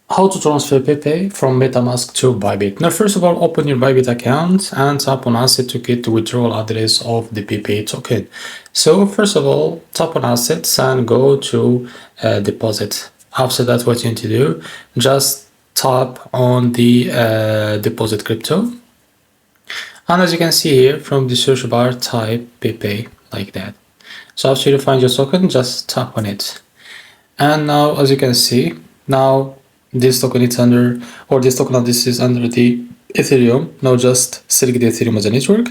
How to transfer PayPay from Metamask to Bybit. Now, first of all, open your Bybit account and tap on Asset to get the withdrawal address of the PayPay token. So, first of all, tap on Assets and go to Deposit. After that, what you need to do, just tap on the Deposit Crypto. And as you can see here, from the search bar, type PayPay like that. So after you find your token, just tap on it. And now, as you can see, now this token is under, or this token address is under the Ethereum. Now just select the Ethereum as a network.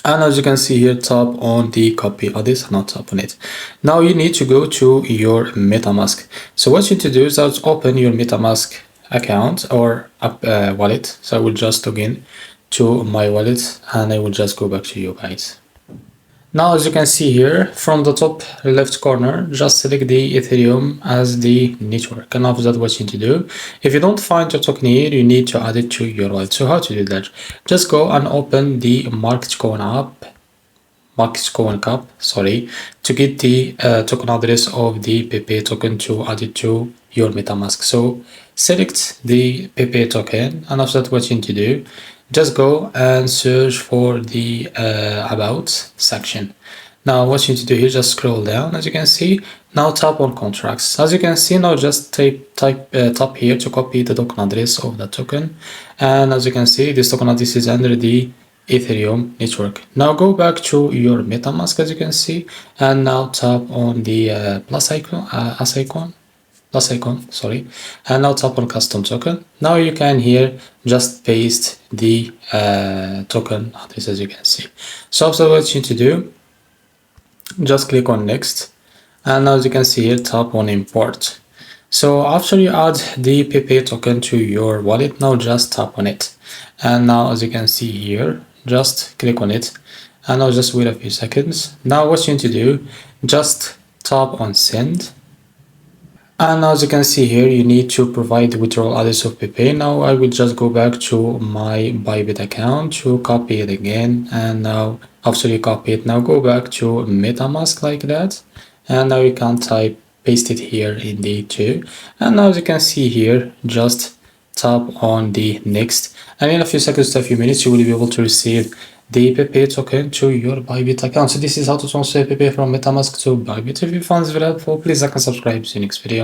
And as you can see here, tap on the copy address and not tap on it. Now you need to go to your MetaMask. So what you need to do is just open your MetaMask account or wallet. So I will just log in to my wallet and I will just go back to you guys. Now, as you can see here, from the top left corner, just select the Ethereum as the network. And after that, what you need to do, if you don't find your token here, you need to add it to your wallet. So how to do that? Just go and open the Market Coin app, to get the token address of the PayPay token to add it to your MetaMask. So select the PayPay token, and after that, what you need to do, just go and search for the About section. Now what you need to do here, just scroll down, as you can see. Now tap on contracts. As you can see, now just tap here to copy the token address of that token. And as you can see, this token address is under the Ethereum network. Now go back to your MetaMask, as you can see, and now tap on the plus icon, and now tap on custom token. Now you can here just paste the token address, as you can see. So what you need to do, just click on next, and now as you can see here, tap on import. So after you add the PayPay token to your wallet, now just tap on it, and now as you can see here, just click on it, and now just wait a few seconds. Now what you need to do, just tap on send. And as you can see here, you need to provide the withdrawal address of PayPay. Now I will just go back to my Bybit account to copy it again. And now after you copy it, now go back to MetaMask like that. And now you can paste it here in the two. And now as you can see here, just tap on the next. And in a few seconds to a few minutes, you will be able to receive the PayPay token to your Bybit account. So this is how to transfer PayPay from MetaMask to Bybit. If you found this very helpful, please like and subscribe. See you next video.